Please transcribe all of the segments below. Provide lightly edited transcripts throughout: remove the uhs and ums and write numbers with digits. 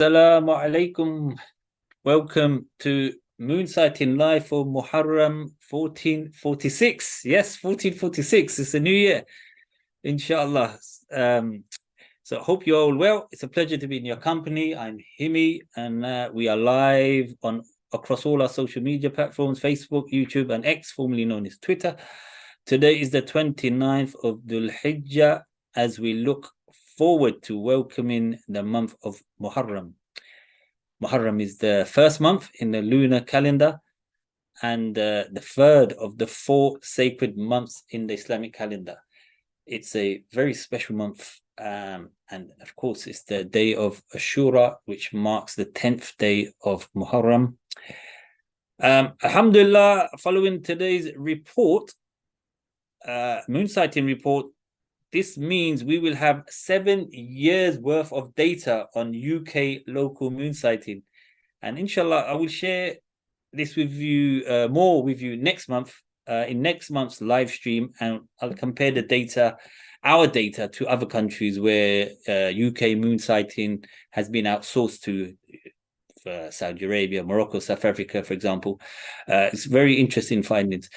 Assalamu alaikum. Welcome to Moonsighting Live for Muharram 1446. Yes, 1446. It's a new year, inshallah. So I hope you're all well. It's a pleasure to be in your company. I'm Himi, and we are live on across all our social media platforms, Facebook, YouTube, and X, formerly known as Twitter. Today is the 29th of Dhul Hijjah, as we look forward to welcoming the month of Muharram. Muharram is the first month in the lunar calendar and the third of the 4 sacred months in the Islamic calendar. It's a very special month, and of course it's the day of Ashura, which marks the 10th day of Muharram. Alhamdulillah, following today's report, Moonsighting report, this means we will have 7 years worth of data on UK local moonsighting. And inshallah, I will share this with you, more with you next month, in next month's live stream. And I'll compare the data, our data, to other countries where UK moonsighting has been outsourced to, Saudi Arabia, Morocco, South Africa, for example. It's very interesting findings.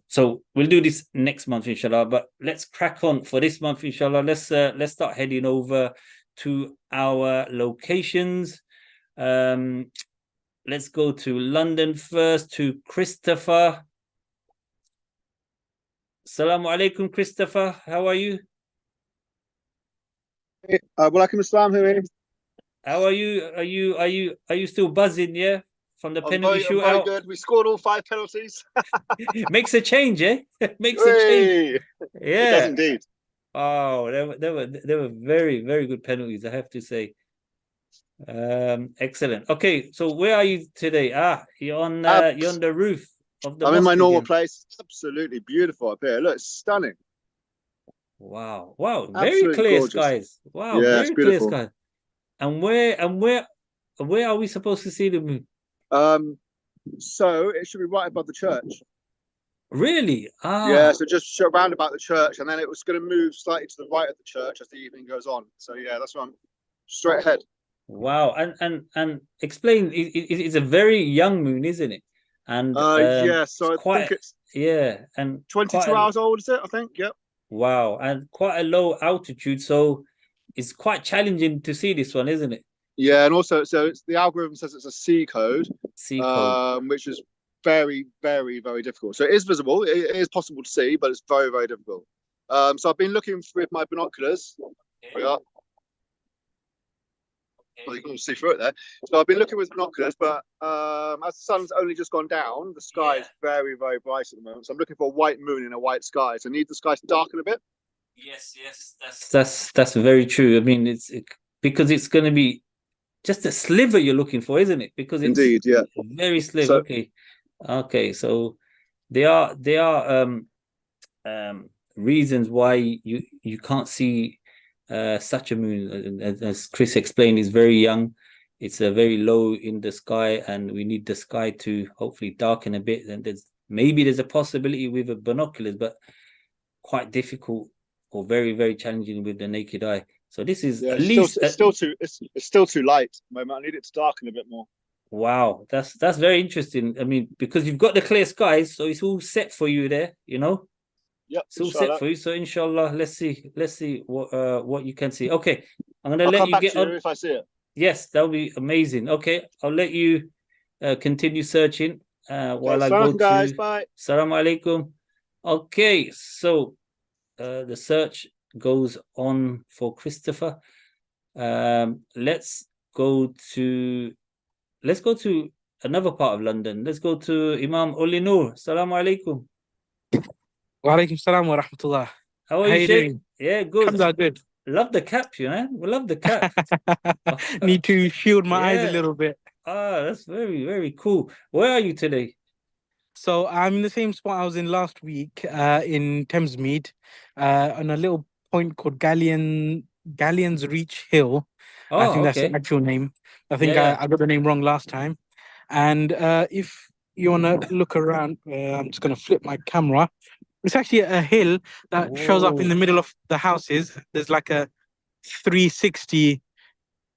So we'll do this next month, inshallah. But let's crack on for this month, inshallah. Let's start heading over to our locations. Let's go to London first, to Christopher. Assalamu alaikum, Christopher. How are you? Walaikum assalam, Himi. How are you? Are you still buzzing? Yeah, from the penalty shootout. Very good. We scored all 5 penalties. Makes a change, eh? Makes a change. Yeah, it does indeed. Oh, they were very, very good penalties, I have to say. Excellent. Okay, so where are you today? You're on the roof of the. I'm in my normal place. Absolutely beautiful up here. Look, it's stunning. Wow, very clear skies. Wow, yeah, very clear skies. And where are we supposed to see the moon? So it should be right above the church. Really? Yeah, so just around about the church, and then it was going to move slightly to the right of the church as the evening goes on. So yeah, that's why I'm straight ahead. Wow, and explain. It's a very young moon, isn't it? And yeah, so I think it's and 22 hours old, is it? I think. Yep. Wow, and quite a low altitude, so it's quite challenging to see this one, isn't it? Yeah, and also, so it's the algorithm says it's a C code, which is very, very, very difficult. So it is visible, it is possible to see, but it's very, very difficult. So I've been looking with my binoculars. Okay. Well, you can see through it there. So I've been looking with binoculars, but as the sun's only just gone down, the sky is very, very bright at the moment. So I'm looking for a white moon in a white sky. So I need the sky to darken a bit. Yes, that's very true. I mean, because it's going to be just a sliver you're looking for, isn't it? Because it's indeed, yeah, very sliver. So, okay. So there are reasons why you can't see such a moon. As Chris explained, it's very young. It's very low in the sky, and we need the sky to hopefully darken a bit. And there's a possibility with the binoculars, but quite difficult. Or very, very challenging with the naked eye. So this is at least it's still too light. I need it to darken a bit more. Wow, that's very interesting. I mean, because you've got the clear skies, so it's all set for you there. You know. Yep, it's all set for you. So inshallah, let's see what you can see. Okay, I'm gonna let you get on if I see it. Yes, that'll be amazing. Okay, I'll let you continue searching while I go to. Guys, bye. Assalamu alaikum. Okay, so. The search goes on for Christopher. Let's go to another part of London. Let's go to Imam Uli Noor. Assalamu alaikum. Wa alaikum salam wa rahmatullah. How are you doing? Yeah, good. Good. Love the cap, you know. We love the cap. Need to shield my eyes a little bit. That's very, very cool. Where are you today? So I'm in the same spot I was in last week, in Thamesmead, on a little point called Galleon's Reach Hill. I think that's the actual name. I think I got the name wrong last time. And if you want to look around, I'm just going to flip my camera. It's actually a hill that shows up in the middle of the houses. There's like a 360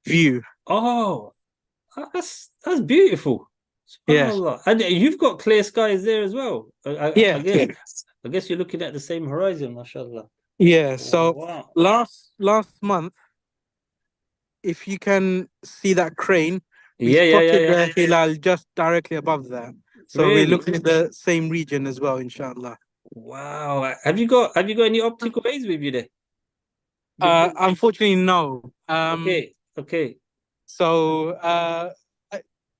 view Oh, that's beautiful. Yeah. SubhanAllah. And you've got clear skies there as well. I Yeah. guess you're looking at the same horizon, mashallah. Yeah. So Wow. last month, if you can see that crane, we Yeah. spotted the hilal just directly above that. So we're Really? looking at the same region as well, inshallah. Wow. Have you got any optical aids with you there? Unfortunately, no. Okay. So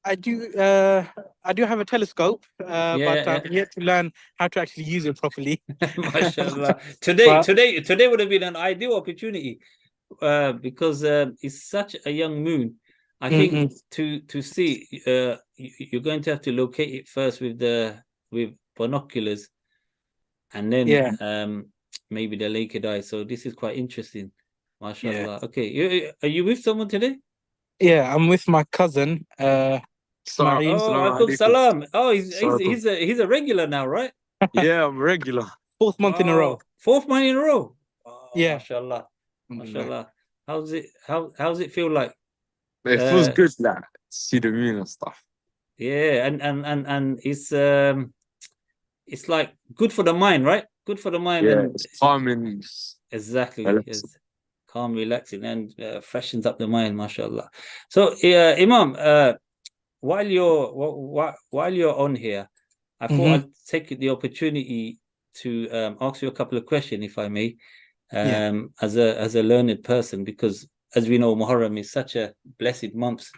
I do have a telescope, but Yeah. I'm yet to learn how to actually use it properly. Mashallah. But Today would have been an ideal opportunity because it's such a young moon. I think to see you're going to have to locate it first with binoculars and then maybe the naked eye. So this is quite interesting. Mashallah. Okay. Are you with someone today? Yeah, I'm with my cousin, Ismail. Oh, alaikum salam. Oh, he's a regular now, right? Yeah, I'm regular. Fourth month in a row. Fourth month in a row. Oh, yeah. Mashallah. Mashallah. How's it feel like? It feels good, like see the moon and stuff. Yeah, and it's like good for the mind, right? Good for the mind. Yeah, and it's calming. Exactly. Relaxing. Yes. Calm, relaxing, and freshens up the mind, mashallah. So, Imam, while you're on here, I thought I'd take the opportunity to ask you a couple of questions, if I may, as a learned person, because as we know, Muharram is such a blessed month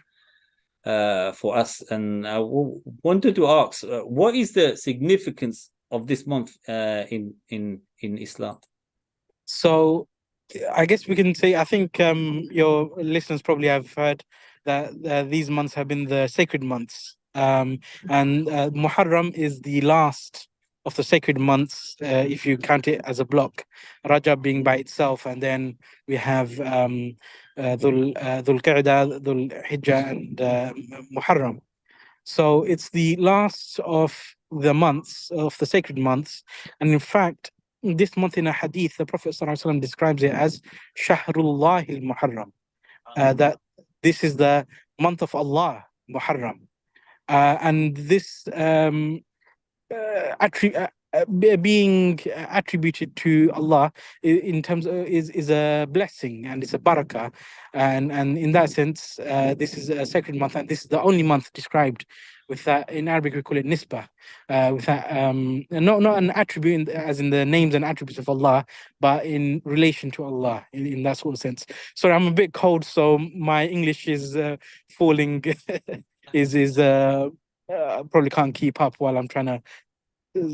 for us, and I wanted to ask, what is the significance of this month in Islam? So, I guess we can say, I think your listeners probably have heard that these months have been the sacred months. And Muharram is the last of the sacred months, if you count it as a block. Rajab being by itself, and then we have Dhul Qa'dah, Dhul Hijjah, and Muharram. So it's the last of the months, of the sacred months. And in fact, this month in a hadith, the Prophet ﷺ describes it as Shahrullah al-Muharram, that this is the month of Allah, Muharram. And this being attributed to Allah in terms of is a blessing, and it's a barakah, and in that sense this is a sacred month, and this is the only month described with that. In Arabic we call it nisbah, with that not an attribute as in the names and attributes of Allah, but in relation to Allah, in that sort of sense. Sorry, I'm a bit cold, so my English is falling is probably can't keep up while I'm trying to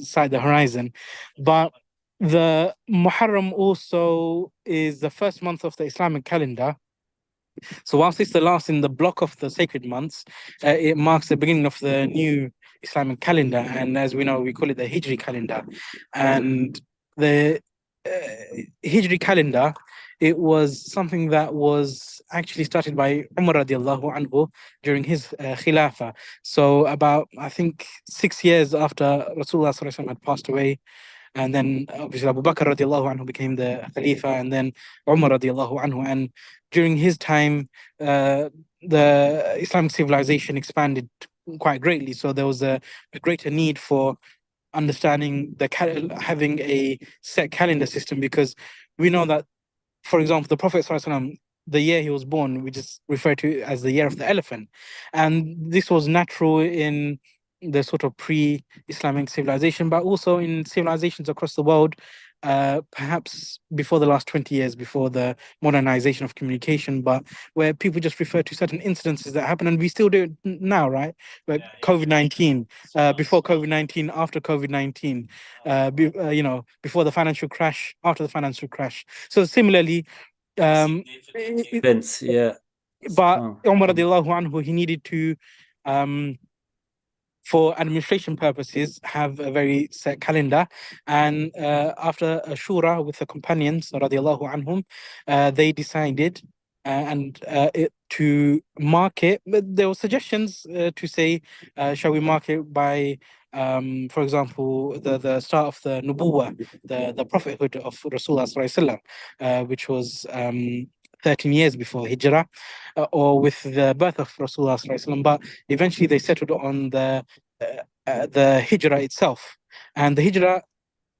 sight the horizon. But the Muharram also is the first month of the Islamic calendar. So whilst it's the last in the block of the sacred months, it marks the beginning of the new Islamic calendar. And as we know, we call it the Hijri calendar. And the Hijri calendar, it was something that was actually started by Umar radiallahu anhu during his Khilafah. So about, I think, 6 years after Rasulullah sallallahu alaihi wasallam had passed away, and then obviously Abu Bakr radiallahu anhu became the Khalifa, and then Umar radiallahu anhu. And during his time, the Islamic civilization expanded quite greatly. So there was a greater need for understanding having a set calendar system, because we know that, for example, the Prophet ﷺ, the year he was born, we just refer to as the year of the elephant. And this was natural in the sort of pre-Islamic civilization, but also in civilizations across the world, perhaps before the last 20 years, before the modernization of communication, but where people just refer to certain incidences that happen, and we still do it now, right? Like COVID-19, before COVID-19, after COVID-19, before the financial crash, after the financial crash. So similarly, events, but Umar radiallahu anhu, he needed to for administration purposes, have a very set calendar. And after a shura with the companions, radiallahu anhum, they decided to mark it. But there were suggestions to say, shall we mark it by, for example, the start of the nubuwwah, the prophethood of Rasulullah sallallahu alaihi wasallam, which was 13 years before Hijrah, or with the birth of Rasulullah sallallahu alaihi wasallam, but eventually they settled on the Hijrah itself. And the Hijrah,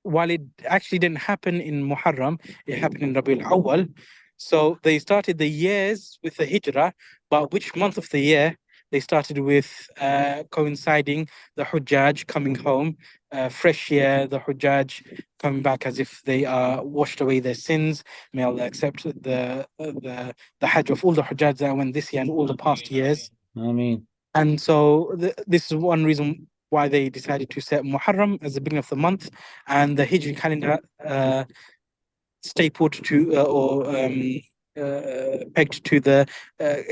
while it actually didn't happen in Muharram, it happened in Rabiul Awwal. So they started the years with the Hijrah, but which month of the year? They started with coinciding the Hujjaj coming home, fresh year, the Hujjaj coming back as if they are washed away their sins. May Allah accept the Hajj of all the Hujjaj that went this year and all the past years. Ameen. And so this is one reason why they decided to set Muharram as the beginning of the month, and the Hijri calendar stapled to pegged to the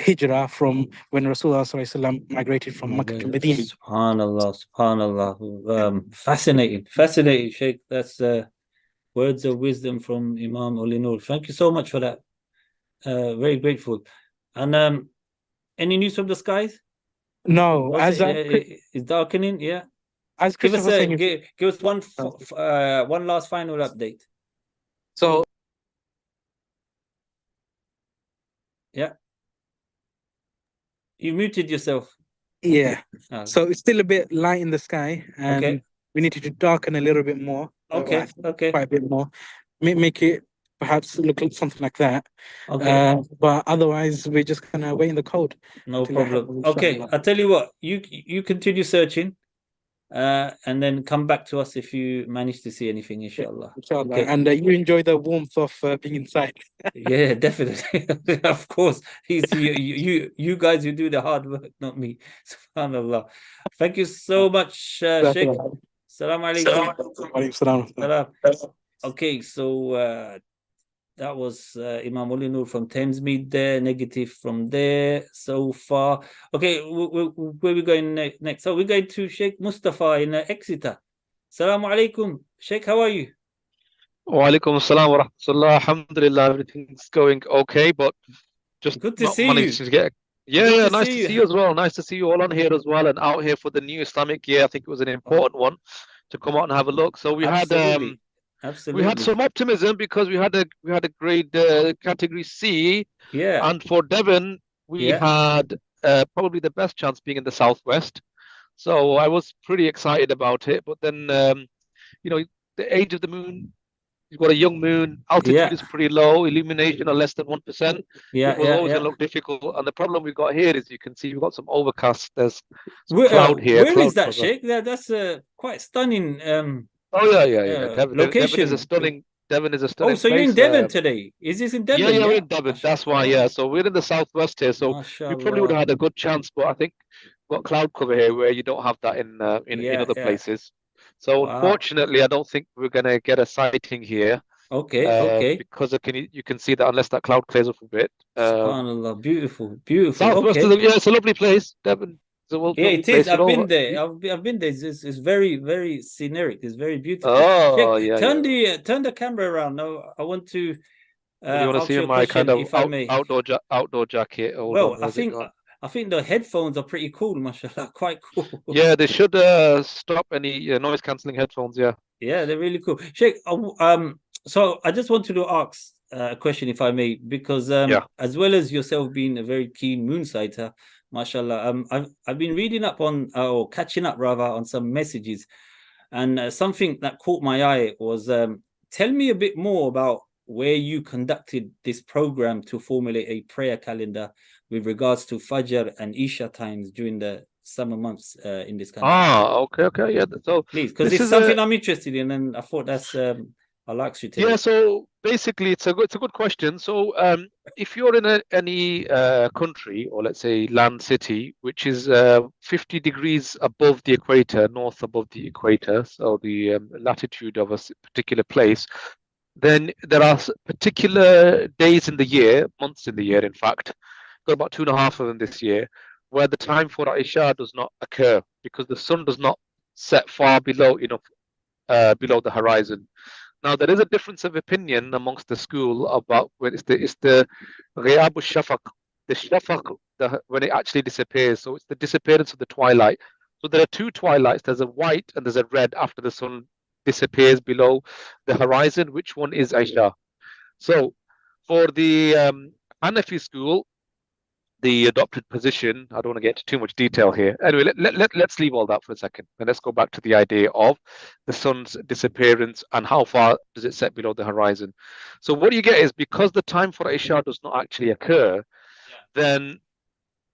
Hijrah from when Rasulullah ﷺ migrated from Makkah to Medina. Subhanallah, subhanallah. Fascinating, Sheikh. That's words of wisdom from Imam Ulinur. Thank you so much for that. Very grateful. And any news from the skies? No, it's darkening. Yeah. As give us one last final update. So. Yeah. You muted yourself. Yeah. So it's still a bit light in the sky, and we need to darken a little bit more. Okay. Quite a bit more. Make it perhaps look like something like that. But otherwise, we're just gonna wait in the cold. No problem. Okay, I'll tell you what. You continue searching, and then come back to us if you manage to see anything, inshallah. Inshallah. Okay. And you enjoy the warmth of being inside. Yeah, definitely. Of course. You guys who do the hard work, not me. Subhanallah. Thank you so much, Sheikh. Assalamu alaikum. Okay, so that was Imam Ulinur from Thamesmead there, negative from there so far. Okay, where are we going next? So we're going to Sheikh Mustafa in Exeter. Assalamu alaikum. Sheikh, how are you? Wa alaikum assalam wa rahmatullah. Alhamdulillah, everything's going okay, but just good to see you. To get... Yeah, nice to see you as well. Nice to see you all on here as well and out here for the new Islamic Year. I think it was an important one to come out and have a look. So we Absolutely. We had some optimism because we had a grade category C. Yeah. And for Devon, we had probably the best chance being in the southwest. So I was pretty excited about it. But then, the age of the moon, you've got a young moon, altitude is pretty low, illumination are less than 1%. Yeah, it was always going to look difficult. And the problem we've got here is you can see we've got some overcast. There's some cloud here. Where is that, Sheikh? That's quite stunning. Location. Devon is a stunning. Oh, so you're in Devon today? Is this in Devon? Yeah, we're in Devon. That's why. Yeah, so we're in the southwest here. So we probably would have had a good chance, but I think we've got cloud cover here where you don't have that in other places. So unfortunately, I don't think we're gonna get a sighting here. Okay. Because you can see that unless that cloud clears up a bit. SubhanAllah, beautiful. Southwest it's a lovely place, Devon. It is. I've been there. I've been there. It's very, very scenic. It's very beautiful. Turn the camera around. No, I want to. You want to see my kind of outdoor jacket? I think the headphones are pretty cool, mashallah, quite cool. Yeah, they should stop any noise cancelling headphones. Yeah, they're really cool. Sheikh, so I just wanted to ask a question, if I may, because as well as yourself being a very keen moonsighter, mashallah, I've been reading up on or catching up rather on some messages, and something that caught my eye was tell me a bit more about where you conducted this program to formulate a prayer calendar with regards to Fajr and Isha times during the summer months in this country. Okay, yeah. So please, because it's something I'm interested in, and I thought that's I'll ask you today. Yeah, so basically, it's a good question. So if you're in any country, or let's say land city, which is 50 degrees above the equator, north above the equator, so the latitude of a particular place, then there are particular days in the year, months in the year, in fact, got about 2.5 of them this year, where the time for Isha does not occur because the sun does not set far below below the horizon. Now there is a difference of opinion amongst the school about when it's the Ghiyab al-Shafaq, the Shafaq, when it actually disappears. So it's the disappearance of the twilight. So there are two twilights. There's a white and there's a red after the sun disappears below the horizon. Which one is Isha? So for the Hanafi school, the adopted position, I don't want to get into too much detail here. Anyway, let's leave all that for a second. And let's go back to the idea of the sun's disappearance and how far does it set below the horizon. So what you get is, because the time for Isha does not actually occur, then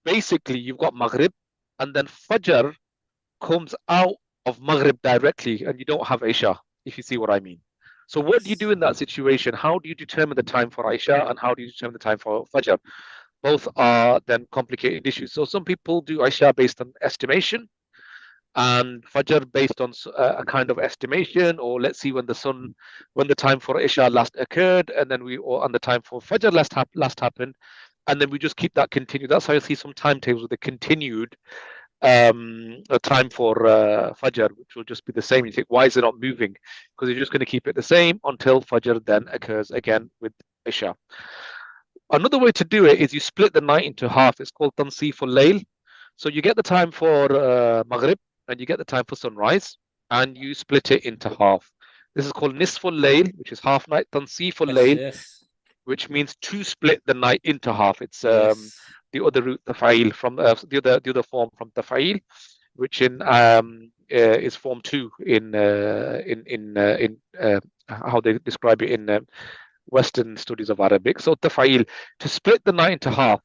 basically you've got Maghrib, and then Fajr comes out of Maghrib directly, and you don't have Isha, if you see what I mean. So what do you do in that situation? How do you determine the time for Isha, and how do you determine the time for Fajr? Both are then complicated issues. So some people do Isha based on estimation, and Fajr based on a kind of estimation, or let's see when the time for Isha last occurred, and then and the time for Fajr last happened, and then we just keep that continued. That's how you see some timetables with the continued time for Fajr, which will just be the same. You think, why is it not moving? Because you're just going to keep it the same until Fajr then occurs again with Isha. Another way to do it is you split the night into half. It's called Tansiful Layl. So you get the time for Maghrib, and you get the time for sunrise, and you split it into half. This is called Nisful Layl, which is half night. Tansiful Layl, which means to split the night into half. It's the other root, Tafa'il, from the other form from Tafa'il, which is form 2 in how they describe it in Western studies of Arabic. So Tafa'il, to split the night into half.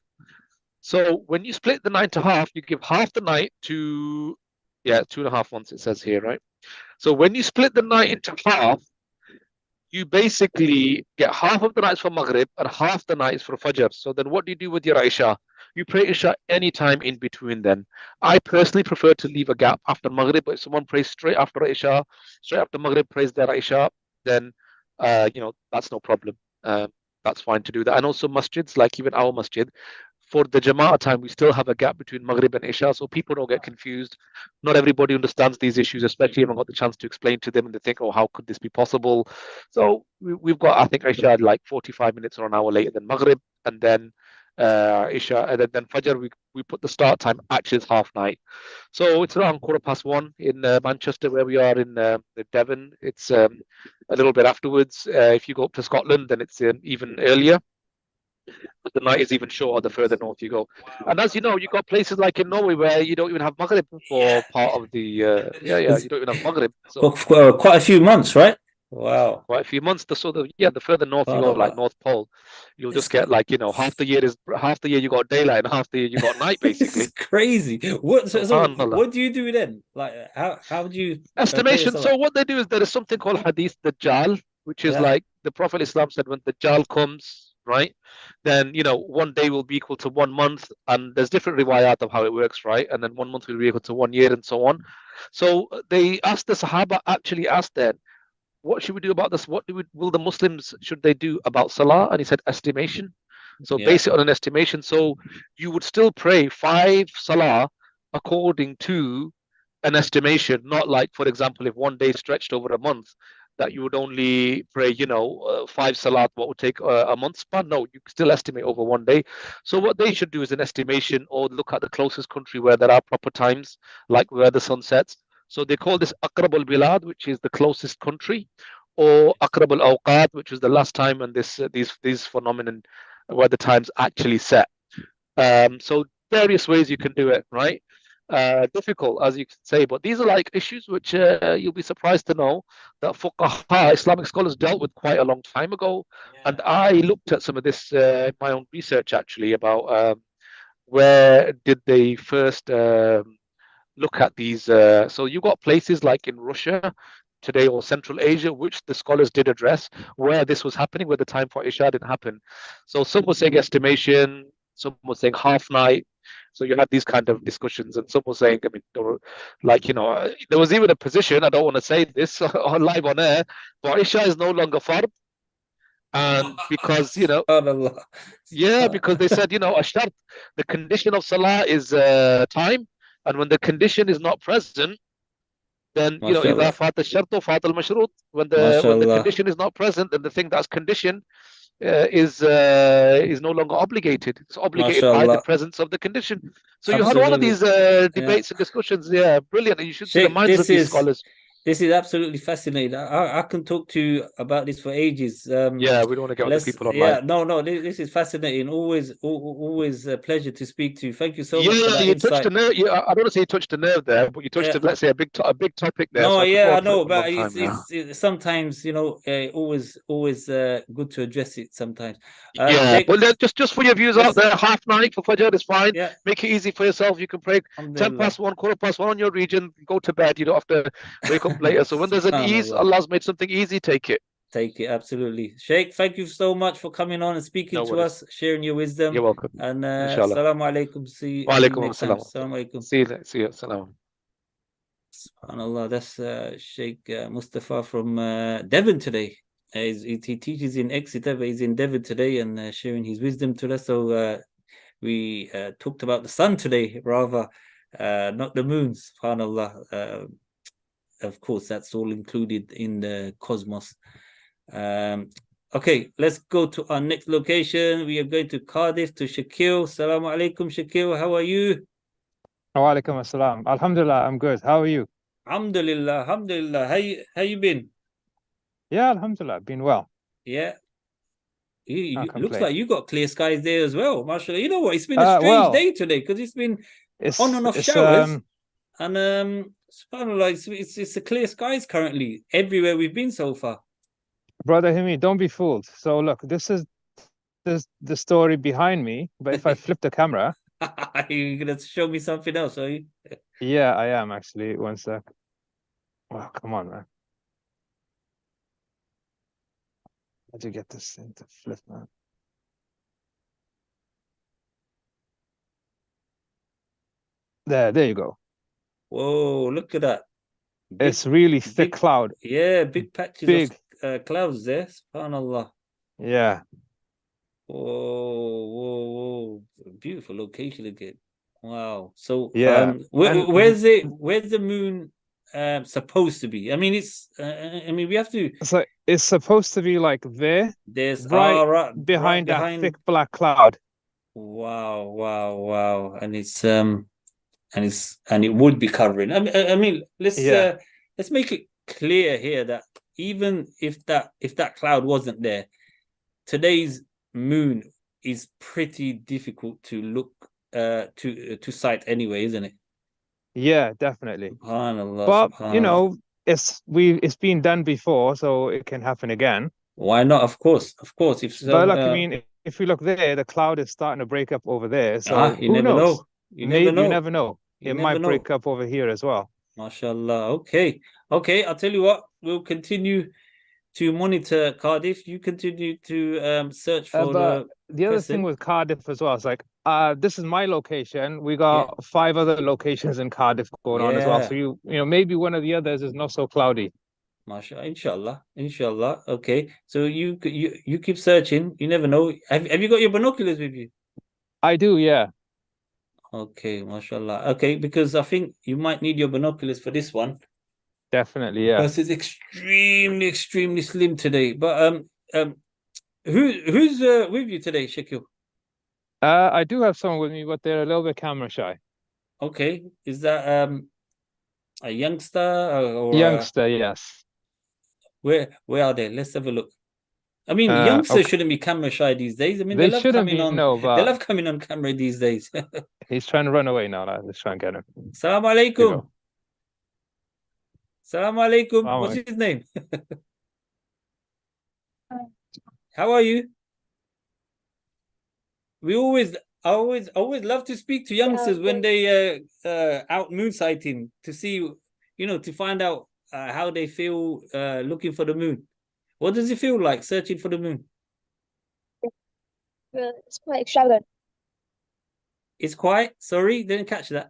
So when you split the night into half, you give half the night to 2.5 months, it says here, right? So when you split the night into half, you basically get half of the nights for Maghrib and half the nights for Fajr. So then what do you do with your Isha? You pray Isha anytime in between then. I personally prefer to leave a gap after Maghrib, but if someone prays straight after Isha, straight after Maghrib, prays their Isha, then, that's no problem. That's fine to do that. And also masjids, like even our masjid, for the Jama'ah time, we still have a gap between Maghrib and Isha, so people don't get confused. Not everybody understands these issues, especially if I got the chance to explain to them and they think, oh, how could this be possible? So we've got, I think, Isha like 45 minutes or an hour later than Maghrib, and then Isha, and then Fajr, we put the start time actually is half night. So it's around 1:15 in Manchester, where we are in Devon. It's a little bit afterwards. If you go up to Scotland, then it's even earlier. But the night is even shorter the further north you go. And as you know, you've got places like in Norway where you don't even have Maghrib for part of the you don't even have Maghrib. So for quite a few months, right? Wow. Quite a few months. The further north you go, like North Pole, you'll just get like, half the year you got daylight and half the year you got night, basically. It's crazy. What do you do then? Like how do you estimation? So what they do is there is something called Hadith Dajjal, which is like the Prophet Islam said, when Dajjal comes, right, then 1 day will be equal to 1 month, and there's different riwayat of how it works, right? And then 1 month will be equal to 1 year, and so on. So they asked, the Sahaba actually asked then, what should we do about this? Will the Muslims, should they do about Salah? And he said estimation. So base it on an estimation. So you would still pray 5 Salah according to an estimation, not like, for example, if 1 day stretched over a month, that you would only pray, 5 Salat, what would take a month span. No, you still estimate over 1 day. So what they should do is an estimation, or look at the closest country where there are proper times, like where the sun sets. So they call this Aqrab al-Bilad, which is the closest country, or Aqrab al-Awqat, which is the last time, and these phenomenon where the times actually set. So various ways you can do it, right? Difficult, as you can say, but these are like issues which you'll be surprised to know that fuqaha, Islamic scholars, dealt with quite a long time ago. And I looked at some of this in my own research, actually, about where did they first look at these. So you've got places like in Russia today, or Central Asia, which the scholars did address, where this was happening, where the time for Isha didn't happen. So some were saying estimation, some were saying half night. So you had these kind of discussions, and some were saying, there was even a position, I don't want to say this live on air, but Isha is no longer fard. And because, because they said, a shart, the condition of salah is time. And when the condition is not present, then, إذا فات الشرط فات المشروط. When the condition is not present, then the thing that's conditioned is no longer obligated. It's obligated by the presence of the condition. So you had all of these debates and discussions. Yeah, brilliant. And you should see the minds of these scholars. is absolutely fascinating. I can talk to you about this for ages. Yeah, we don't want to get other people online. Yeah, no, this is fascinating. Always a pleasure to speak to you. Thank you so much for that you insight. touched a nerve. I don't want to say you touched a nerve there, but you touched, let's say, a big topic there. No, so I know, but it's sometimes, always good to address it sometimes. But just for your views out there, 9:30 for Fajr is fine. Yeah. Make it easy for yourself. You can pray 1:10, 1:15, 1:15 on your region. Go to bed. You don't have to wake up later. So when there's an ease, Allah's made something easy. Take it. Take it, absolutely. Sheikh, thank you so much for coming on and speaking to us, sharing your wisdom. You're welcome. And assalamu alaikum. See you next time. Assalamu alaikum. See you. Assalamu. SubhanAllah, that's Sheikh Mustafa from Devon today. He teaches in Exeter, but he's in Devon today and sharing his wisdom to us. So we talked about the sun today, rather, not the moon. SubhanAllah. Of course, that's all included in the cosmos. Okay, let's go to our next location. We are going to Cardiff, to Shakil. Assalamu alaikum, Shakil. How are you? Wa alaikum assalam. Alhamdulillah, I'm good. How are you? Alhamdulillah. How you been? Yeah, alhamdulillah, been well. Yeah. You looks like you got clear skies there as well, mashallah. You know what? It's been a strange day today because it's been on and off showers. And subhanAllah, it's a clear skies currently everywhere we've been so far. Brother Himi, don't be fooled. So look, this is the story behind me. But if I flip the camera, you're gonna show me something else, are you? Yeah, I am actually. One sec. Wow, come on, man. How'd you get this thing to flip, man? There you go. Whoa, look at that. It's really thick cloud. Yeah, big patches of clouds there. SubhanAllah. Yeah. Whoa. Beautiful location again. Wow. So yeah, where's the moon supposed to be? I mean, we have to. So it's supposed to be like there. There's right behind that thick black cloud. Wow. And it would be covering. I mean, let's make it clear here that even if that cloud wasn't there, today's moon is pretty difficult to look to sight anyway, isn't it? Yeah, definitely. SubhanAllah, but SubhanAllah. It's been done before, so it can happen again. Why not? Of course. If so, but I mean, if you look there, the cloud is starting to break up over there. So you never know. You never know. It might break up over here as well. MashaAllah. Okay. I'll tell you what. We'll continue to monitor Cardiff. You continue to search for the other thing with Cardiff as well. It's like this is my location. We got 5 other locations in Cardiff going on as well. So you maybe one of the others is not so cloudy. MashaAllah. Inshallah. Okay. So you keep searching. You never know. Have you got your binoculars with you? I do. Yeah. Okay, mashallah. Okay, because I think you might need your binoculars for this one. Definitely, yeah. Because it's extremely slim today. But who's with you today, Shakil? I do have someone with me, but they're a little bit camera shy. Okay, is that a youngster or youngster? Yes. Where are they? Let's have a look. I mean, youngsters shouldn't be camera shy these days. I mean, they love coming on. They love coming on camera these days. He's trying to run away now. Let's try and get him. Assalamu alaikum. Assalamu alaikum. What's his name? How are you? I always love to speak to youngsters when they out moonsighting to see, to find out how they feel looking for the moon. What does it feel like searching for the moon? It's quite extravagant. It's quite? Sorry, didn't catch that.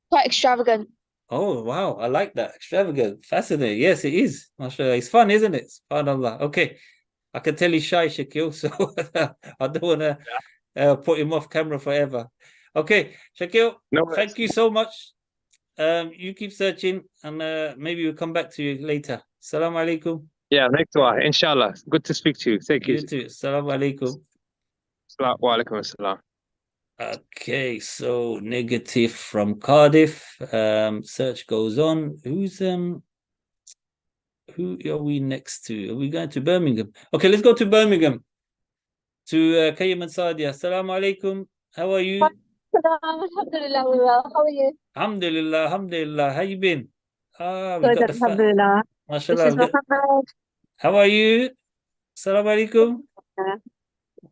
Quite extravagant. Oh, wow. I like that. Extravagant. Fascinating. Yes, it is. MashaAllah. It's fun, isn't it? SubhanAllah. Okay. I can tell he's shy, Shakil, so I don't want to put him off camera forever. Okay, Shakil, thank you so much. You keep searching and maybe we'll come back to you later. Assalamu alaikum. Yeah, next one. Inshallah. Good to speak to you. Thank you. You too. Assalamu alaikum. Wa alaikum assalam. Okay, so negative from Cardiff. Search goes on. Who are we next to? Are we going to Birmingham? Okay, let's go to Birmingham. To Kayyam and Sadia. Assalamu alaikum. How are you? Alhamdulillah, well. How are you? Alhamdulillah, alhamdulillah. How you been? We Good, got the Alhamdulillah. This MashaAllah. is Muhammad. How are you? Assalamu alaikum. Alaikum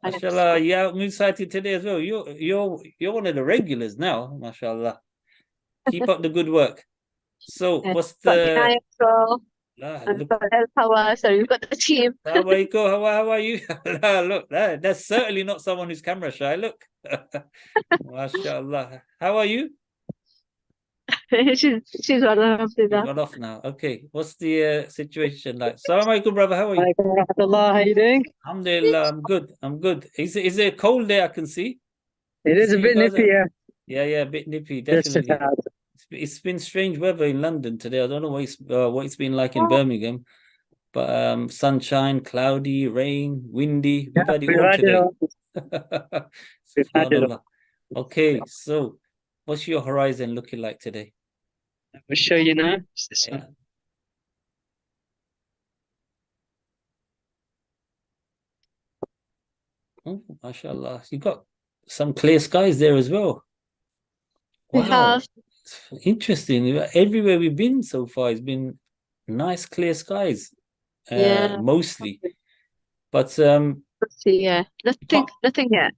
MashaAllah. Yeah, Moonsighting today as well. You're one of the regulars now, MashaAllah. Keep up the good work. So Yes, what's got the Inayat as well. And look, got El Hawa, so we've got the team. how are you? Look, that's certainly not someone who's camera shy. Look. MashaAllah. How are you? she's one of You've them. gone off now. Okay. What's the situation like? Assalamu alaikum, brother. How are you? How are you doing? Alhamdulillah, I'm good. I'm good. Is it cold there? I can see. It is a bit nippy, yeah. Yeah, a bit nippy, Just a definitely. tad. It's been strange weather in London today. I don't know what it's been like in Birmingham, but sunshine, cloudy, rain, windy. We've had it We've all had it today. all. We've had it all. Subhanallah. Okay, so what's your horizon looking like today? I'll show you now. It's this Yeah. one. Oh, mashallah. You got some clear skies there as well. We Wow. have. Interesting. Everywhere we've been so far, it's been nice, clear skies. Yeah. Mostly. But Let's see, yeah. Nothing yet.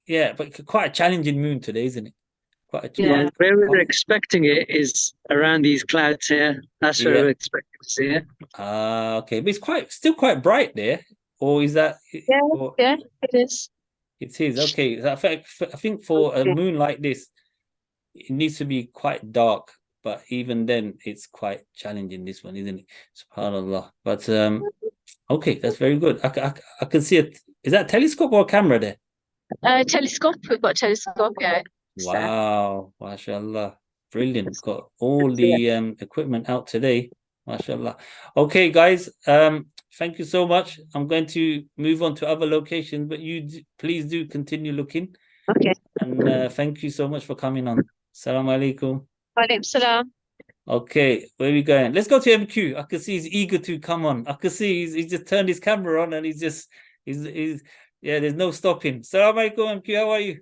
yeah, but quite a challenging moon today, isn't it? Yeah. Where we're expecting it is around these clouds here. That's where Yeah. we're expecting to see it. Okay. But it's still quite bright there. Or is that Yeah, or yeah, it is. it is? Okay. I think for a moon like this, it needs to be quite dark, but even then it's quite challenging, this one, isn't it? SubhanAllah. But okay, that's very good. I can see it. Is that a telescope or a camera there? Telescope. We've got telescope, yeah. Wow, mashallah. Brilliant. Got all the equipment out today. Mashallah. Okay, guys. Thank you so much. I'm going to move on to other locations, but please do continue looking. Okay. And thank you so much for coming on. Assalamu alaikum. Walaikum salam. Okay, where are we going? Let's go to MQ. I can see he's eager to come on. I can see he's just turned his camera on and he's there's no stopping. Assalamu alaikum, MQ. How are you?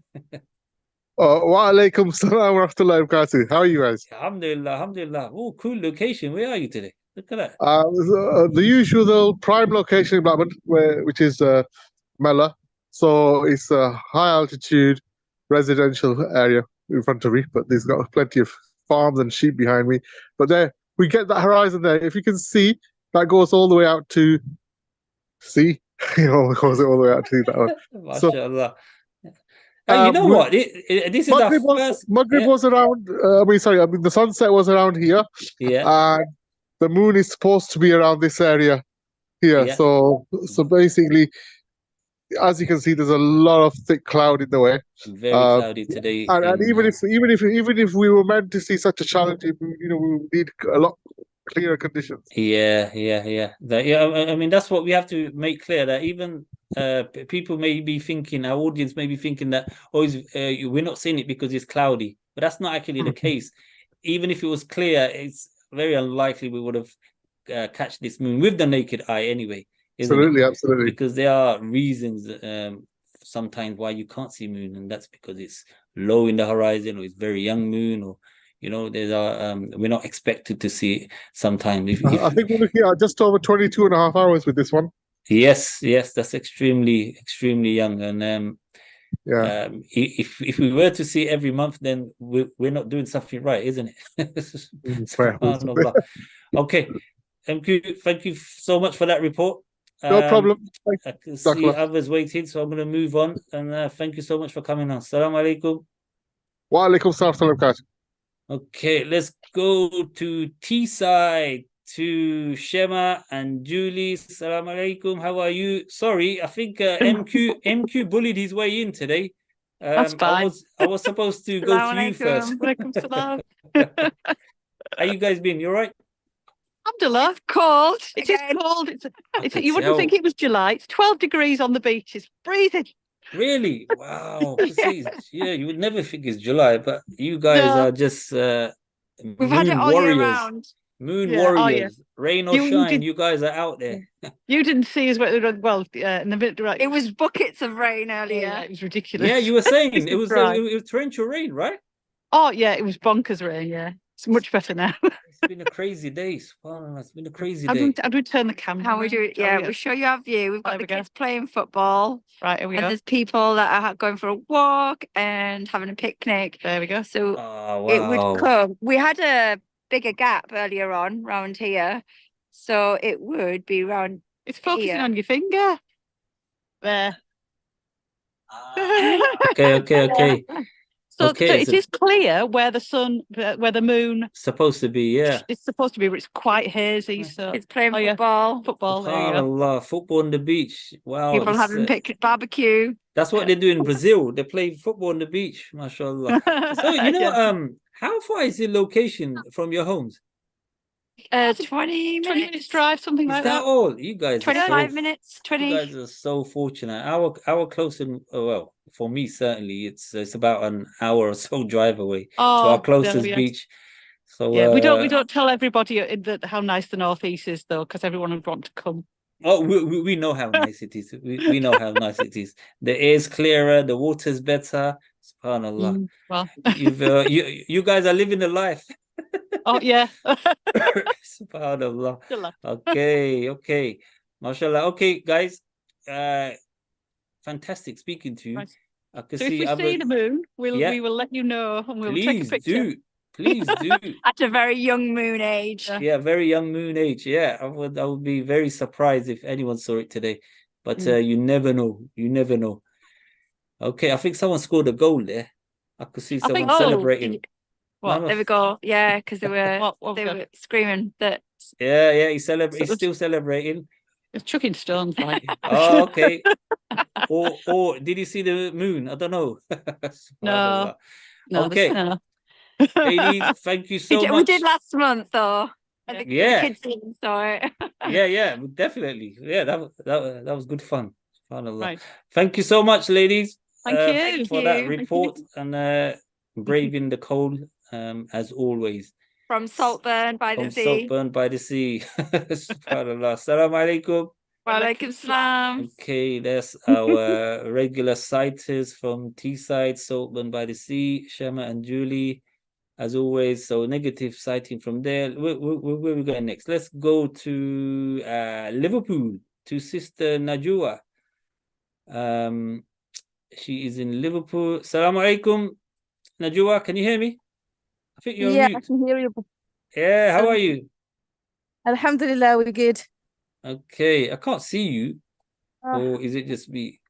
Wa alaikum salam wa rahmatullahi wa barakatuh. How are you guys? Alhamdulillah, alhamdulillah. Oh, cool location. Where are you today? Look at that. The usual prime location in Blackburn, which is Mella. So it's a high altitude residential area in front of me, but there's got plenty of farms and sheep behind me. But there, we get that horizon there. If you can see, that goes all the way out to sea. Goes all the way out to that one. MashaAllah. You know what? This is Maghrib our first. Maghrib was around. The sunset was around here. Yeah. And the moon is supposed to be around this area here. Yeah. So basically, as you can see, there's a lot of thick cloud in the way. Very cloudy today. And even if we were meant to see such a challenge, we would need a lot clearer conditions. Yeah. I mean, that's what we have to make clear, that even people may be thinking, our audience may be thinking that we're not seeing it because it's cloudy, but that's not actually the case. Even if it was clear, it's very unlikely we would have catch this moon with the naked eye anyway. Absolutely. Because there are reasons sometimes why you can't see moon, and that's because it's low in the horizon, or it's very young moon, or we're not expected to see it sometimes. I think we're looking at just over 22 and a half hours with this one. Yes, that's extremely young. And if we were to see every month, then we're not doing something right, isn't it? Fair. Okay. Thank you so much for that report. No problem. I can see others waiting, so I'm going to move on. And thank you so much for coming on. Assalamu alaikum. Wa alaikum salam. Okay, let's go to Teaside, to Shema and Julie. Assalamu alaikum. How are you? Sorry, I think MQ bullied his way in today. That's fine. I was supposed to go to you first. How you guys been? You all right? Alhamdulillah, cold. It is cold. You wouldn't think it was July. It's 12 degrees on the beach. It's freezing. Really? Wow. See, yeah, you would never think it's July, but you guys are just we've had it all warriors. year round. Moon warriors, rain or shine, you guys are out there. You didn't see us in the bit right. It was buckets of rain earlier. Yeah, it was ridiculous. Yeah, you were saying it was torrential rain, right? Oh yeah, it was bonkers rain. Yeah, it's much better now. It's been a crazy day. Wow, it's been a crazy day. How do we turn the camera? How we do it? Yeah, we'll show you our view. We've got the kids playing football. Right, here we go. And there's people that are going for a walk and having a picnic. There we go. So it would come. We had a bigger gap earlier on round here, so it would be round. It's focusing on your finger. There. Okay. So it is clear where the moon supposed to be. Yeah, it's supposed to be. But it's quite hazy. So it's playing football. Football. SubhanAllah, football on the beach. Wow. People having barbecue. That's what they do in Brazil. They play football on the beach. MashaAllah. So you know, how far is the location from your homes? 20 minutes drive, something like that. Is that all? You guys 25 minutes, 20. You guys are so fortunate. Our closest, well, for me certainly, it's about an hour or so drive away to our closest beach. So yeah, we don't tell everybody how nice the northeast is though, because everyone would want to come. Oh, we know how nice it is. We know how nice it is. The air's clearer, the water's better. SubhanAllah. Well, you guys are living the life. Oh yeah. SubhanAllah. Okay. MashaAllah. Okay, guys. Fantastic speaking to you. Right. I can so see if we see the moon, we will let you know and we'll take a picture. Please do. At a very young moon age. Yeah, very young moon age. Yeah, I would be very surprised if anyone saw it today. But you never know. You never know. Okay, I think someone scored a goal there. I could see someone celebrating. There we go. Yeah, because they were screaming that. Yeah, he's still celebrating. It's chucking stones, like. Oh, okay. or did you see the moon? I don't know. No. Okay. No. Ladies, thank you so much. We did last month, though. The kids didn't, so. Yeah, definitely. Yeah, that was good fun. Right. Thank you so much, ladies. Thank you for that report and braving the cold, as always. From Saltburn by the sea. Saltburn by the sea. Subhanallah. Assalamu alaikum. Wa alaikum salam. Okay, that's our regular sighters from Teaside, Saltburn by the sea, Shema and Julie, as always. So negative sighting from there. Where we going next? Let's go to Liverpool, to Sister Najwa. She is in Liverpool. Assalamu alaikum. Najwa, can you hear me? I think you're mute. I can hear you. Yeah, how are you? Alhamdulillah, we're good. Okay, I can't see you. Or is it just me?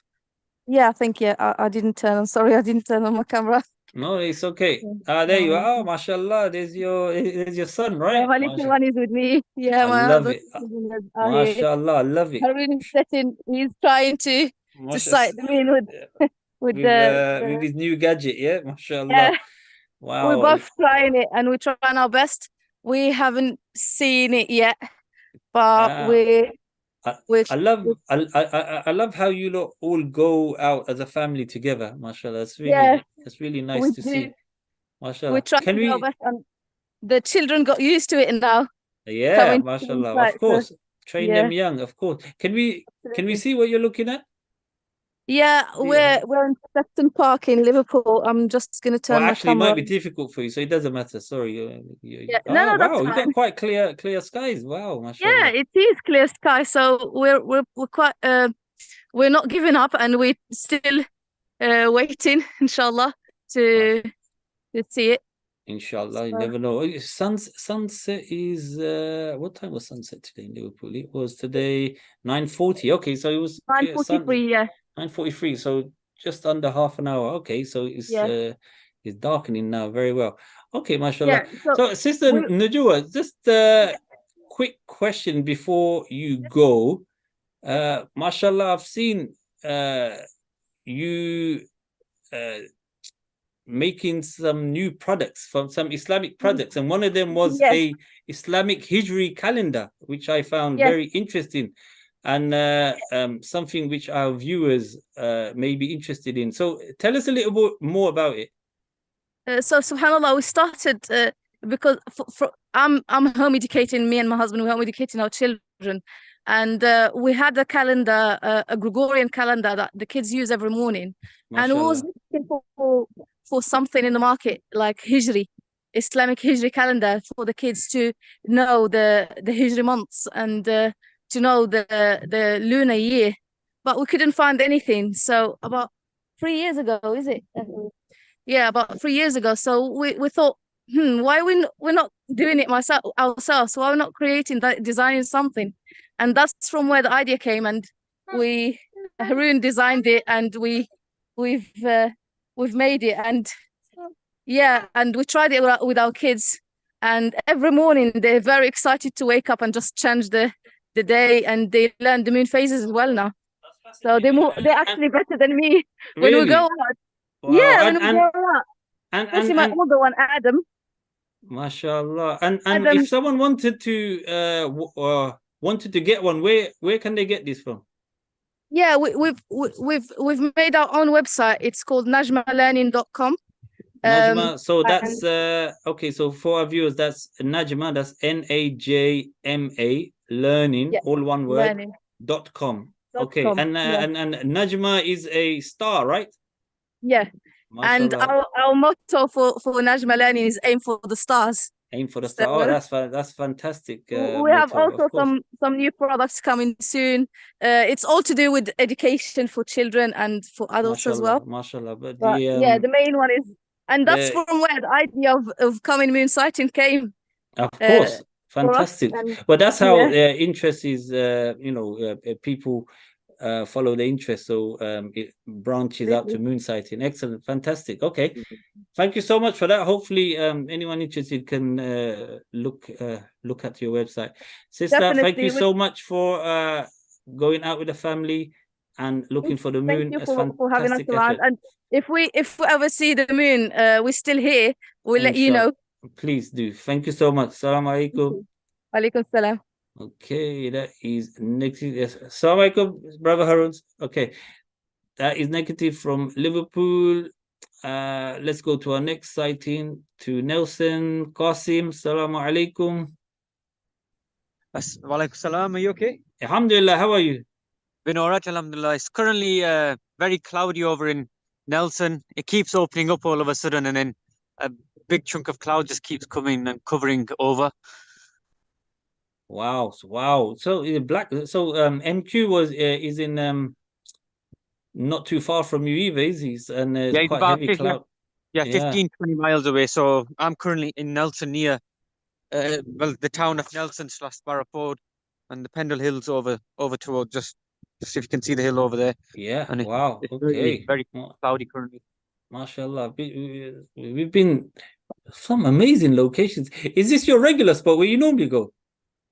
Yeah, I think, I didn't turn on. Sorry, I didn't turn on my camera. No, it's okay. There you are. Oh, mashallah, there's your son, right? Yeah, my little one is with me. Yeah, I love it. Mashallah, I love it. He's trying to sight them in with his new gadget, yeah? Mashallah. Yeah. Wow. We're both trying it and we're trying our best. We haven't seen it yet, but I love how you lot all go out as a family together. Mashallah, that's really nice to see. Mashallah. We're trying our best, and the children got used to it now. Yeah, mashallah. Of course, train them young. Of course. Can we see what you're looking at? Yeah, we're in Crescent Park in Liverpool. I'm just going to turn my camera. It might be difficult for you, so it doesn't matter. Sorry. No, that's wow, you've got quite clear skies. Wow, mashallah. Yeah, it is clear sky. So we're quite we're not giving up, and we're still waiting, inshallah, to see it. Inshallah, you never know. Sunset is what time was sunset today in Liverpool? It was today 9:40. Okay, so it was 9:43. Yeah. 9:43, so just under half an hour. Okay, so it's darkening now. Very well. Okay, mashallah. Yeah, so Sister Najwa, just a quick question before you go. Mashallah, I've seen you making some new products, from some Islamic products, and one of them was a Islamic Hijri calendar, which I found very interesting. and something which our viewers may be interested in. So tell us a little bit more about it. So subhanallah, we started because I'm home educating, me and my husband, we're home educating our children, and we had a calendar, a Gregorian calendar that the kids use every morning. And we was looking for something in the market like Hijri, Islamic Hijri calendar, for the kids to know the Hijri months and to know the lunar year, but we couldn't find anything. So about 3 years ago, is it? Yeah, about 3 years ago. So we thought, why we're not doing it ourselves? Why we're not creating that, designing something? And that's from where the idea came. And Haroon designed it, and we've made it. And yeah, and we tried it with our kids. And every morning they're very excited to wake up and just change the day, and they learn the moon phases as well now. So they're actually better than me when we go out. Wow. Yeah, when we go out. Especially my older one, Adam. MashaAllah. And Adam, if someone wanted to get one, where can they get this from? Yeah, we've made our own website. It's called najmalearning.com. Najma, so that's okay. So for our viewers, that's Najma. That's NAJMA learning, yeah, all one word. Learning. .com. Okay, and Najma is a star, right? Yeah. And our motto for Najma Learning is aim for the stars. Aim for the stars. Oh, that's fantastic. We have also some new products coming soon. It's all to do with education for children and for adults as well. MashaAllah. But yeah, the main one is, and that's from where the idea of coming moonsighting came. Of course. Fantastic. But that's how interest is, people follow the interest, so it branches out to moonsighting. Excellent, fantastic. Okay, thank you so much for that. Hopefully anyone interested can look at your website. Sister, thank you so much for going out with the family and looking for the moon. Thank you for having us around. And if we ever see the moon, we're still here, we'll let you know. Please do. Thank you so much. Assalamu alaikum. Alaikum salam. Okay, that is negative. Yes. Assalamu alaikum, brother Haroon. Okay, that is negative from Liverpool. Let's go to our next sighting, to Nelson Qasim. Assalamu alaikum. Walaikum salam. Are you okay? Alhamdulillah. How are you? Been all right, alhamdulillah. It's currently very cloudy over in Nelson. It keeps opening up all of a sudden, and then a big chunk of cloud just keeps coming and covering over. Wow. So MQ is in not too far from you either, is he? And it's quite heavy cloud. Yeah, 15, 20 miles away. So I'm currently in Nelson, near the town of Nelson / Barrowford, and the Pendle Hills over toward just if you can see the hill over there. Yeah. And wow. It's okay. Very cloudy currently. MashaAllah. We've been some amazing locations. Is this your regular spot where you normally go?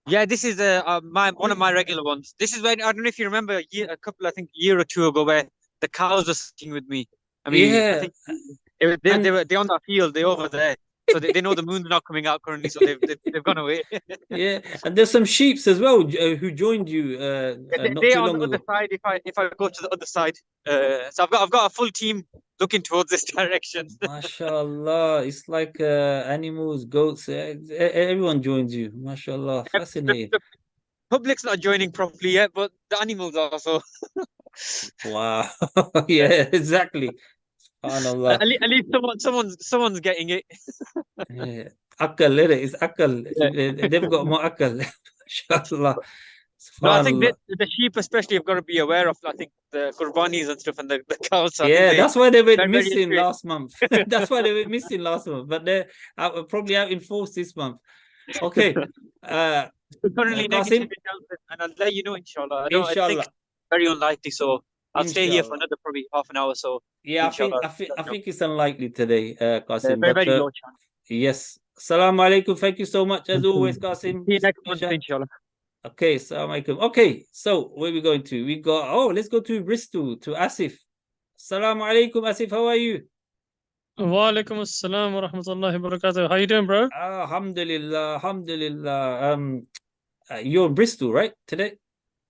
Yeah, this is one of my regular ones. This is when, I don't know if you remember a year or two ago, where the cows were sitting with me. I mean, I think they're on that field, they're over there. So they know the moon's not coming out currently, so they've gone away. Yeah, and there's some sheeps as well who joined you not too long ago. On the other side. If I go to the other side, so I've got a full team looking towards this direction. MashaAllah, it's like animals, goats, everyone joins you. MashaAllah, fascinating. The public's not joining properly yet, but the animals are so. Wow. Yeah, exactly. At least someone's getting it. Yeah. Akal, it's akal. Yeah. They've got more akal. Inshallah. No, I think the sheep especially have got to be aware of, I think, the qurbanis and stuff, and the cows. Yeah, that's why they went missing last month. That's why they went missing last month, but they're probably out in force this month. Okay. Currently negative, and I'll let you know, inshallah. I think very unlikely, so I'll stay here for another probably half an hour or so. Yeah, I think it's unlikely today, Qasim. Very low chance. Yes. Assalamu alaikum. Thank you so much as always, Qasim. See you next month, inshallah. Okay, assalamu alaikum. Okay, so where are we going to? Let's go to Bristol, to Asif. Assalamu alaikum, Asif. How are you? Wa alaikum assalam wa rahmatullahi wa barakatuh. How you doing, bro? Alhamdulillah, alhamdulillah. You're in Bristol, right, today?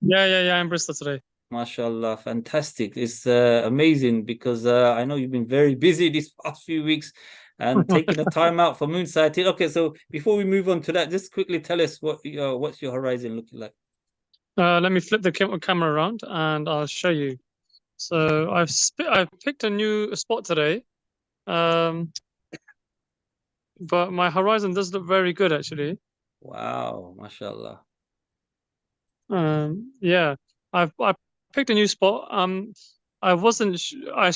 Yeah, I'm Bristol today. MashaAllah, fantastic. It's amazing because I know you've been very busy these past few weeks and taking the time out for moonsighting. Okay, so before we move on to that, just quickly tell us what's your horizon looking like. Let me flip the camera around and I'll show you. So I've picked a new spot today, but my horizon does look very good actually. Wow, MashaAllah. Yeah, I picked a new spot. I wasn't. I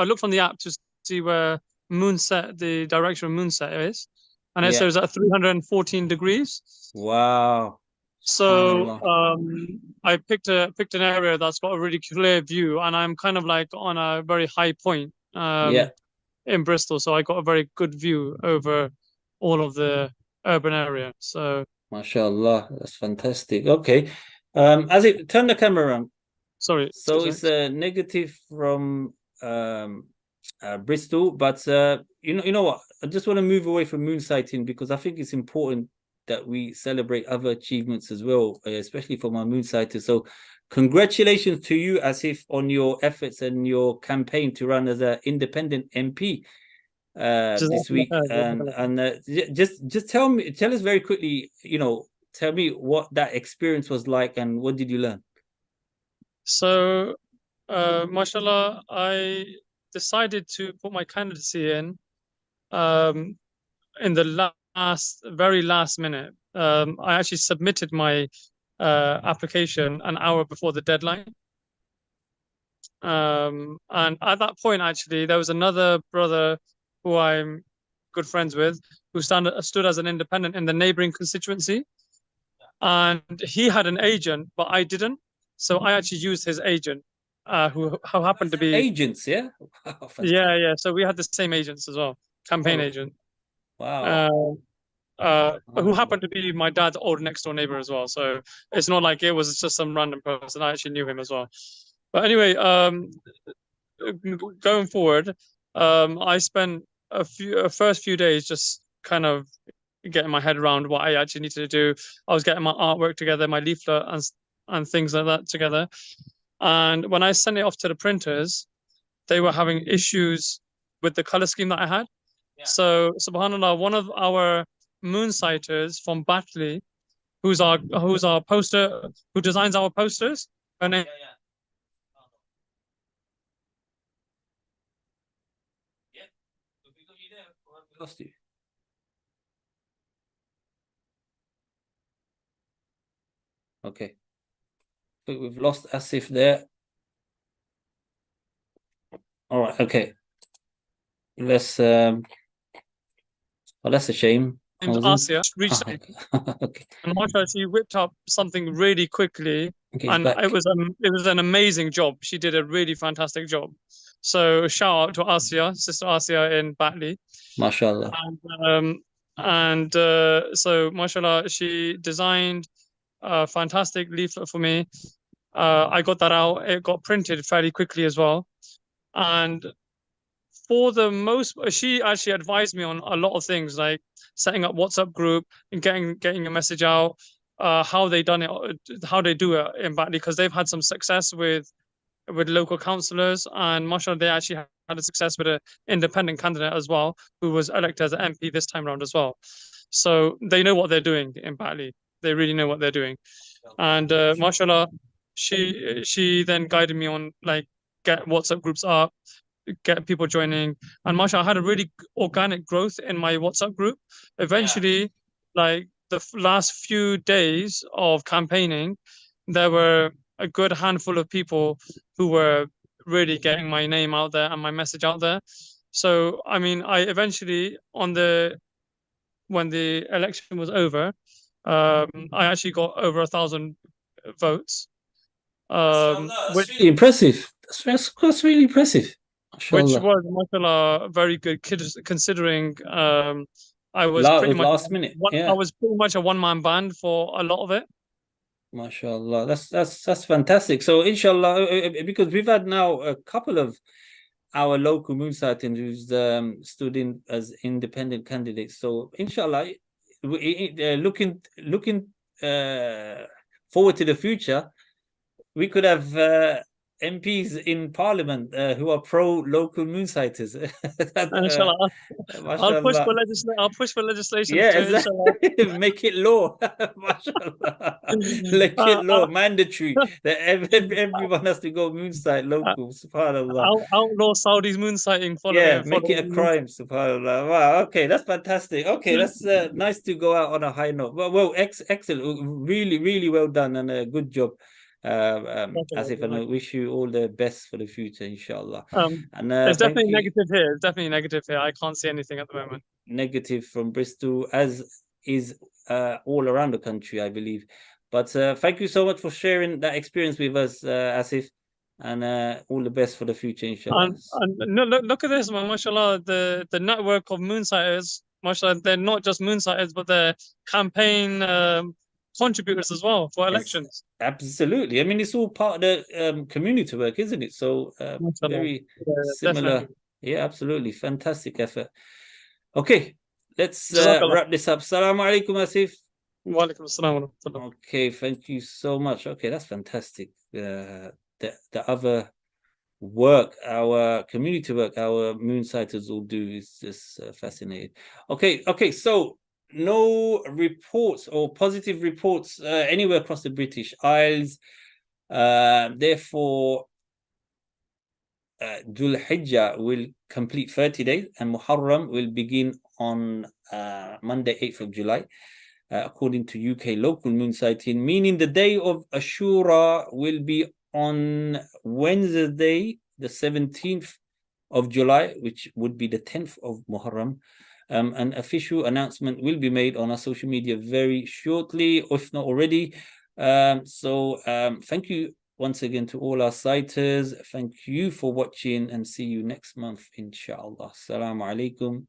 looked on the app to see where moonset, the direction of moonset is, and it says at 314 degrees. Wow. So I picked an area that's got a really clear view, and I'm kind of like on a very high point in Bristol, so I got a very good view over all of the urban area. So MashaAllah, that's fantastic. Okay, as it turn the camera around. Sorry. So it's a negative from Bristol, but you know what? I just want to move away from moonsighting because I think it's important that we celebrate other achievements as well, especially for my moonsighters. So congratulations to you, Asif, on your efforts and your campaign to run as an independent MP this week. And just tell us very quickly, tell me what that experience was like and what did you learn? So, mashallah, I decided to put my candidacy in the very last minute. I actually submitted my application an hour before the deadline. And at that point, actually, there was another brother who I'm good friends with who stood as an independent in the neighboring constituency. And he had an agent, but I didn't. So I actually used his agent, who happened to be agents, yeah? Yeah. So we had the same agents as well, campaign agent. Wow. Who happened to be my dad's old next door neighbor as well. So it's not like it was just some random person. I actually knew him as well. But anyway, going forward, I spent first few days just kind of getting my head around what I actually needed to do. I was getting my artwork together, my leaflet and things like that together. And when I sent it off to the printers, they were having issues with the color scheme that I had. Yeah. So subhanallah, one of our moonsighters from Batley, who's our poster, who designs our posters, her name. Lost you. Okay. I think we've lost Asif there. All right, okay. Let's well, that's a shame. And Asia reached okay. And Marsha, she whipped up something really quickly, and it was an amazing job. She did a really fantastic job. So shout out to Asia, sister Asia in Batley. MashaAllah. And so mashallah, she designed a fantastic leaflet for me. I got that out. It got printed fairly quickly as well. And for the most, she actually advised me on a lot of things like setting up WhatsApp group and getting a message out, how they do it in Batley, because they've had some success with local councillors, and mashallah, they actually had a success with an independent candidate as well, who was elected as an MP this time around as well. So they know what they're doing in Batley. They really know what they're doing. And mashallah, she then guided me on like get WhatsApp groups up, get people joining, and mashallah, I had a really organic growth in my WhatsApp group. Eventually, like the last few days of campaigning, there were a good handful of people who were really getting my name out there and my message out there. So I mean, I eventually when the election was over, I actually got over 1,000 votes. That's really impressive. That's really impressive. Which was mashallah very good considering I was pretty much last minute. I was pretty much a one-man band for a lot of it. MashaAllah, that's fantastic. So inshallah, because we've had now a couple of our local moonsighting who's stood in as independent candidates. So inshallah, looking forward to the future, we could have MPs in Parliament who are pro-local moonsighters. Inshallah. I'll push for legislation. Yeah, exactly. Make it law. Mashallah. Make it law, mandatory that everyone has to go moonsight local. Subhanallah. Outlaw Saudi's moonsighting. Make it a crime. Subhanallah. Wow. Okay, that's fantastic. Okay, that's nice to go out on a high note. Well, excellent. Really, really well done and a good job. Asif, and I wish you all the best for the future, inshallah. And it's definitely negative here. It's definitely negative here. I can't see anything at the moment. Negative from Bristol, as is all around the country, I believe. But thank you so much for sharing that experience with us, Asif, and all the best for the future, inshallah. And look at this, man, mashallah, the network of moonsighters, mashallah, they're not just moonsighters, but they're campaign contributors as well for elections. Absolutely. I mean, it's all part of the community work, isn't it? So very similar. Definitely. Yeah, absolutely. Fantastic effort. Okay, let's wrap this up. Assalamu alaikum, Asif. Wa alaikum assalam. Okay, thank you so much. Okay, that's fantastic. The other work, our community work, our moonsighters all do is just fascinating. Okay, so no reports or positive reports anywhere across the British Isles. Therefore, Dhul Hijjah will complete 30 days and Muharram will begin on Monday, 8th of July, according to UK local moonsighting, meaning the day of Ashura will be on Wednesday, the 17th of July, which would be the 10th of Muharram. An official announcement will be made on our social media very shortly, or if not already. Thank you once again to all our sighters. Thank you for watching and see you next month, inshallah. Assalamu alaikum.